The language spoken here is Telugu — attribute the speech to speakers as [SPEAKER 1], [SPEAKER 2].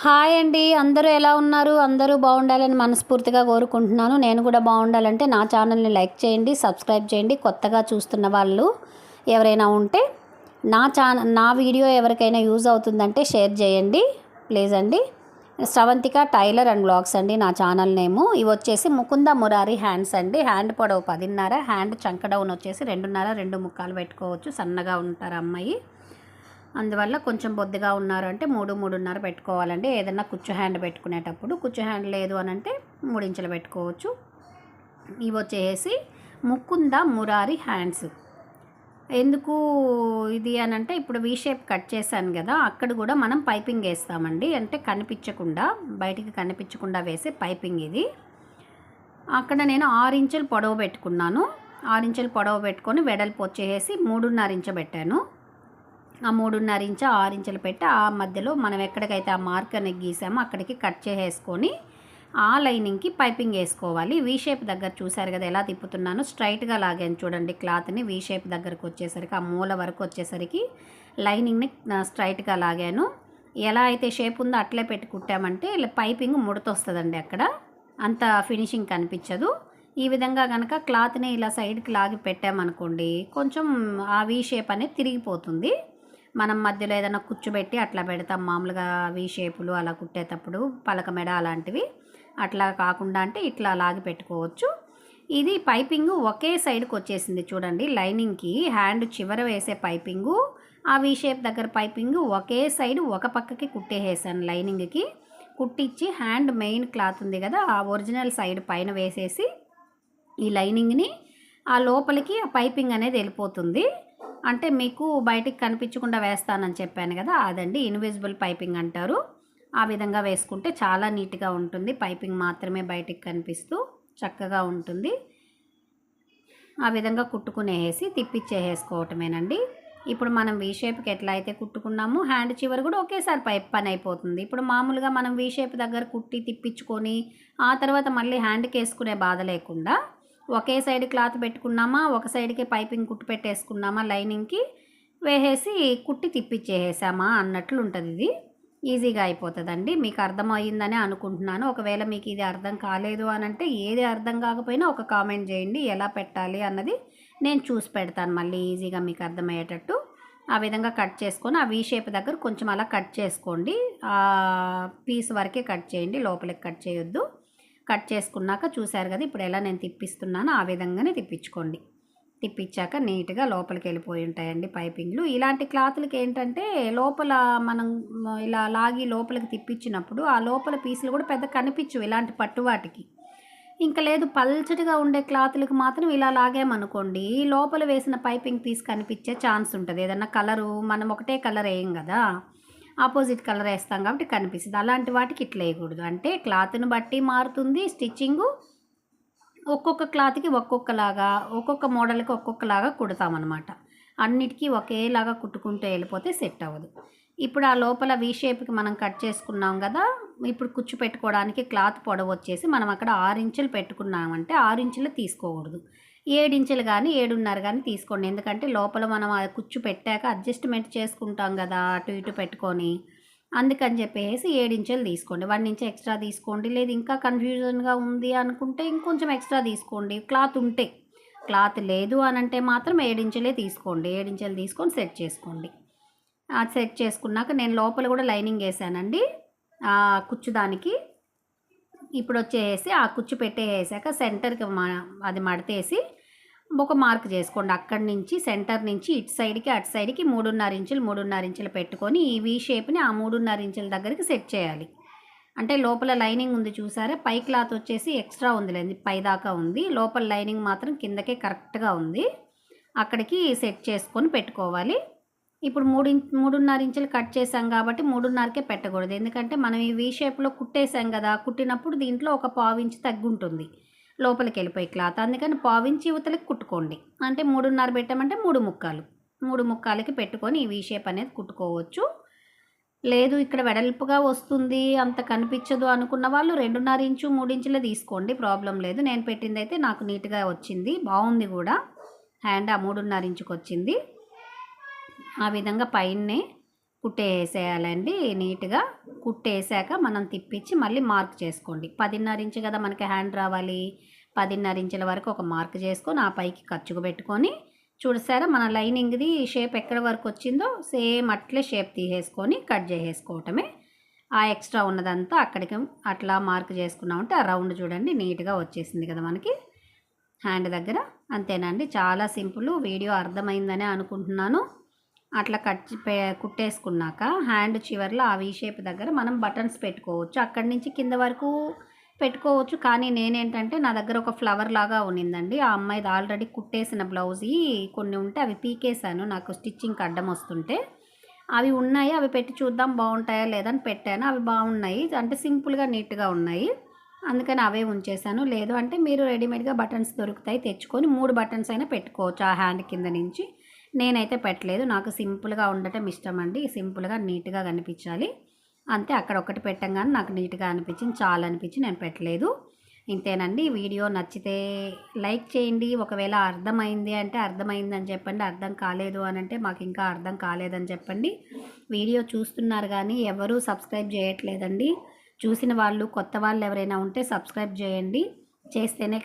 [SPEAKER 1] హాయ్ అండి. అందరూ ఎలా ఉన్నారు? అందరూ బాగుండాలని మనస్ఫూర్తిగా కోరుకుంటున్నాను. నేను కూడా బాగుండాలంటే నా ఛానల్ని లైక్ చేయండి, సబ్స్క్రైబ్ చేయండి. కొత్తగా చూస్తున్న వాళ్ళు ఎవరైనా ఉంటే నా వీడియో ఎవరికైనా యూజ్ అవుతుందంటే షేర్ చేయండి ప్లీజ్ అండి. శ్రవంతిక టైలర్ అండ్ బ్లాగ్స్ అండి నా ఛానల్ నేము. ఇవి వచ్చేసి ముకుంద మురారి హ్యాండ్స్ అండి. హ్యాండ్ పొడవు 10.5, హ్యాండ్ చంక డౌన్ వచ్చేసి 2.5, 2 ముక్కాలు పెట్టుకోవచ్చు. సన్నగా ఉంటారు అమ్మాయి, అందువల్ల కొంచెం బొద్దుగా ఉన్నారు అంటే 3, 3.5 పెట్టుకోవాలండి. ఏదైనా కుచ్చు హ్యాండ్ పెట్టుకునేటప్పుడు. కుచ్చు హ్యాండ్ లేదు అని అంటే 3 ఇంచులు పెట్టుకోవచ్చు. ఇవి వచ్చేసి ముకుంద మురారి హ్యాండ్స్. ఎందుకు ఇది అని అంటే, ఇప్పుడు వీ షేప్ కట్ చేశాను కదా, అక్కడ కూడా మనం పైపింగ్ వేస్తామండి. అంటే కనిపించకుండా, బయటికి కనిపించకుండా వేసే పైపింగ్ ఇది. అక్కడ నేను 6 ఇంచులు పొడవు పెట్టుకున్నాను. 6 ఇంచులు పొడవు పెట్టుకొని వెడల్పు వచ్చేసి 3.5 ఇంచు పెట్టాను. ఆ 3.5 ఇంచు 6 ఇంచులు పెట్టి ఆ మధ్యలో మనం ఎక్కడికైతే ఆ మార్క్ అనేది గీసామో అక్కడికి కట్ చేసేసుకొని ఆ లైనింగ్కి పైపింగ్ వేసుకోవాలి. వీ షేప్ దగ్గర చూసారు కదా ఎలా తిప్పుతున్నాను, స్ట్రైట్గా లాగాను చూడండి క్లాత్ని. వీ షేప్ దగ్గరకు వచ్చేసరికి ఆ మూల వరకు వచ్చేసరికి లైనింగ్ని స్ట్రైట్గా లాగాను. ఎలా అయితే షేప్ ఉందో అట్లే పెట్టి కుట్టామంటే పైపింగ్ ముడతొస్తుందండి, అక్కడ అంత ఫినిషింగ్ కనిపించదు. ఈ విధంగా కనుక క్లాత్ని ఇలా సైడ్కి లాగి పెట్టామనుకోండి, కొంచెం ఆ వీ షేప్ అనేది తిరిగిపోతుంది. మనం మధ్యలో ఏదైనా కూర్చోబెట్టి అట్లా పెడతాం మామూలుగా వీ షేపులు అలా కుట్టేటప్పుడు, పలక మెడ అలాంటివి. అట్లా కాకుండా అంటే ఇట్లా లాగి పెట్టుకోవచ్చు. ఇది పైపింగ్ ఒకే సైడ్కి వచ్చేసింది చూడండి. లైనింగ్కి హ్యాండ్ చివర వేసే పైపింగు, ఆ వీ షేప్ దగ్గర పైపింగ్ ఒకే సైడ్ ఒక పక్కకి కుట్టేసాను. లైనింగ్కి కుట్టించి హ్యాండ్ మెయిన్ క్లాత్ ఉంది కదా, ఆ ఒరిజినల్ సైడ్ పైన వేసేసి ఈ లైనింగ్ని ఆ లోపలికి ఆ పైపింగ్ అనేది వెళ్ళిపోతుంది. అంటే మీకు బయటికి కనిపించకుండా వేస్తానని చెప్పాను కదా, అదండి ఇన్విజిబుల్ పైపింగ్ అంటారు. ఆ విధంగా వేసుకుంటే చాలా నీట్గా ఉంటుంది. పైపింగ్ మాత్రమే బయటికి కనిపిస్తూ చక్కగా ఉంటుంది. ఆ విధంగా కుట్టుకునేసి తిప్పిచ్చేసుకోవటమేనండి. ఇప్పుడు మనం వీ షేప్కి ఎట్లా అయితే కుట్టుకున్నామో హ్యాండ్ చివరి కూడా ఒకేసారి పని అయిపోతుంది. ఇప్పుడు మామూలుగా మనం వీ షేప్ దగ్గర కుట్టి తిప్పించుకొని ఆ తర్వాత మళ్ళీ హ్యాండ్కి వేసుకునే బాధ లేకుండా ఒకే సైడ్ క్లాత్ పెట్టుకున్నామా, ఒక సైడ్కి పైపింగ్ కుట్టు పెట్టేసుకున్నామా, లైనింగ్కి వేసేసి కుట్టి తిప్పిచ్చేసామా అన్నట్లు ఉంటుంది. ఇది ఈజీగా అయిపోతుందండి. మీకు అర్థమయ్యిందని అనుకుంటున్నాను. ఒకవేళ మీకు ఇది అర్థం కాలేదు అని అంటే, ఏది అర్థం కాకపోయినా ఒక కామెంట్ చేయండి, ఎలా పెట్టాలి అన్నది నేను చూసి పెడతాను మళ్ళీ ఈజీగా మీకు అర్థమయ్యేటట్టు. ఆ విధంగా కట్ చేసుకొని ఆ వీ షేప్ దగ్గర కొంచెం అలా కట్ చేసుకోండి. పీస్ వరకే కట్ చేయండి, లోపలికి కట్ చేయొద్దు. కట్ చేసుకున్నాక చూసారు కదా ఇప్పుడు ఎలా నేను తిప్పిస్తున్నానో ఆ విధంగానే తిప్పించుకోండి. తిప్పించాక నీట్గా లోపలికి వెళ్ళిపోయి ఉంటాయండి పైపింగ్లు. ఇలాంటి క్లాతులకి ఏంటంటే లోపల మనం ఇలా లాగి లోపలికి తిప్పించినప్పుడు ఆ లోపల పీసులు కూడా పెద్ద కనిపించవు ఇలాంటి పట్టువాటికి. ఇంకా లేదు పల్చటిగా ఉండే క్లాతులకు మాత్రం ఇలా లాగామనుకోండి, లోపల వేసిన పైపింగ్ పీస్ కనిపించే ఛాన్స్ ఉంటుంది. ఏదన్నా కలరు మనం ఒకటే కలర్ వేయం కదా, ఆపోజిట్ కలర్ వేస్తాం కాబట్టి కనిపిస్తుంది. అలాంటి వాటికి ఇట్లా వేయకూడదు. అంటే క్లాత్ని బట్టి మారుతుంది స్టిచ్చింగు. ఒక్కొక్క క్లాత్కి ఒక్కొక్కలాగా, ఒక్కొక్క మోడల్కి ఒక్కొక్కలాగా కుడతామన్నమాట. అన్నిటికీ ఒకేలాగా కుట్టుకుంటూ వెళ్ళిపోతే సెట్ అవ్వదు. ఇప్పుడు ఆ లోపల వీ షేప్కి మనం కట్ చేసుకున్నాం కదా, ఇప్పుడు కుచ్చు పెట్టుకోవడానికి క్లాత్ పొడవు వచ్చేసి మనం అక్కడ 6 ఇంచులు పెట్టుకున్నామంటే 6 ఇంచులు తీసుకోకూడదు, 7 ఇంచులు కానీ 7.5 కానీ తీసుకోండి. ఎందుకంటే లోపల మనం ఆ కుచ్చు పెట్టాక అడ్జస్ట్మెంట్ చేసుకుంటాం కదా అటు ఇటు పెట్టుకొని, అందుకని చెప్పేసి 7 ఇంచులు తీసుకోండి. 1 ఇంచ్ ఎక్స్ట్రా తీసుకోండి. లేదు ఇంకా కన్ఫ్యూజన్గా ఉంది అనుకుంటే ఇంకొంచెం ఎక్స్ట్రా తీసుకోండి క్లాత్ ఉంటే. క్లాత్ లేదు అని అంటే మాత్రం 7 ఇంచులే తీసుకోండి. 7 ఇంచులు తీసుకొని సెట్ చేసుకోండి. సెట్ చేసుకున్నాక నేను లోపల కూడా లైనింగ్ వేసానండి కుచ్చు దానికి. ఇప్పుడు వచ్చేసి ఆ కుచ్చు పెట్టేసాక సెంటర్కి అది మడతేసి ఒక మార్క్ చేసుకోండి. అక్కడి నుంచి సెంటర్ నుంచి ఇటు సైడ్కి అటు సైడ్కి 3.5 ఇంచులు 3.5 ఇంచులు పెట్టుకొని ఈ వీ షేప్ని ఆ 3.5 ఇంచుల దగ్గరికి సెట్ చేయాలి. అంటే లోపల లైనింగ్ ఉంది చూసారా, పై క్లాత్ వచ్చేసి ఎక్స్ట్రా ఉందిలేండి, పై దాకా ఉంది. లోపల లైనింగ్ మాత్రం కిందకే కరెక్ట్గా ఉంది. అక్కడికి సెట్ చేసుకొని పెట్టుకోవాలి. ఇప్పుడు 3.5 ఇంచులు కట్ చేసాం కాబట్టి 3.5కే పెట్టకూడదు. ఎందుకంటే మనం ఈ వీ షేప్లో కుట్టేసాం కదా, కుట్టినప్పుడు దీంట్లో ఒక 1/4 ఇంచు తగ్గుంటుంది లోపలికి వెళ్ళిపోయి క్లాత్. అందుకని 1/4 ఇంచు యువతలకి కుట్టుకోండి. అంటే 3.5 పెట్టామంటే 3 ముక్కాలు, 3 ముక్కాలకి పెట్టుకొని ఈ వీ షేప్ అనేది కుట్టుకోవచ్చు. లేదు ఇక్కడ వెడల్పుగా వస్తుంది అంత కనిపించదు అనుకున్న వాళ్ళు 2.5 ఇంచు 3 ఇంచులే తీసుకోండి, ప్రాబ్లం లేదు. నేను పెట్టింది అయితే నాకు నీట్గా వచ్చింది, బాగుంది కూడా. హ్యాండ్ ఆ 3.5 ఇంచుకి వచ్చింది. ఆ విధంగా పైనే కుట్టేసేయాలండి నీట్గా. కుట్టేసాక మనం తిప్పించి మళ్ళీ మార్క్ చేసుకోండి. 10.5 ఇంచు కదా మనకి హ్యాండ్ రావాలి. 10.5 ఇంచుల వరకు ఒక మార్క్ చేసుకొని ఆ పైకి ఖర్చుకు పెట్టుకొని చూసారా మన లైనింగ్ది షేప్ ఎక్కడి వరకు వచ్చిందో సేమ్ అట్లే షేప్ తీసేసుకొని కట్ చేసేసుకోవటమే. ఆ ఎక్స్ట్రా ఉన్నదంతా అక్కడికి అట్లా మార్క్ చేసుకున్నామంటే ఆ రౌండ్ చూడండి నీట్గా వచ్చేసింది కదా మనకి హ్యాండ్ దగ్గర. అంతేనండి, చాలా సింపుల్. వీడియో అర్థమైందనే అనుకుంటున్నాను. అట్లా కుట్టేసుకున్నాక హ్యాండ్ చివర్లో ఆ వీ షేప్ దగ్గర మనం బటన్స్ పెట్టుకోవచ్చు. అక్కడి నుంచి కింద వరకు పెట్టుకోవచ్చు. కానీ నేనేంటంటే నా దగ్గర ఒక ఫ్లవర్ లాగా ఉన్నిందండి. ఆ అమ్మాయిది ఆల్రెడీ కుట్టేసిన బ్లౌజీ కొన్ని ఉంటే అవి పీకేశాను, నాకు స్టిచ్చింగ్కి అడ్డం వస్తుంటే. అవి ఉన్నాయి, అవి పెట్టి చూద్దాం బాగుంటాయా లేదని పెట్టాను. అవి బాగున్నాయి, అంటే సింపుల్గా నీట్గా ఉన్నాయి. అందుకని అవే ఉంచేసాను. లేదు అంటే మీరు రెడీమేడ్గా బటన్స్ దొరుకుతాయి, తెచ్చుకొని 3 బటన్స్ అయినా పెట్టుకోవచ్చు ఆ హ్యాండ్ కింద నుంచి. నేనైతే పెట్టలేదు, నాకు సింపుల్గా ఉండటం ఇష్టం అండి. సింపుల్గా నీట్గా కనిపించాలి అంతే. అక్కడ ఒకటి పెట్టంగానే నాకు నీట్గా అనిపించింది, చాలా అనిపించి నేను పెట్టలేదు. ఇంతేనండి. వీడియో నచ్చితే లైక్ చేయండి. ఒకవేళ అర్థమైంది అంటే అర్థమైందని చెప్పండి, అర్థం కాలేదు అని అంటే మాకు ఇంకా అర్థం కాలేదని చెప్పండి. వీడియో చూస్తున్నారు కానీ ఎవరూ సబ్స్క్రైబ్ చేయట్లేదండి. చూసిన వాళ్ళు కొత్త వాళ్ళు ఎవరైనా ఉంటే సబ్స్క్రైబ్ చేయండి, చేస్తేనే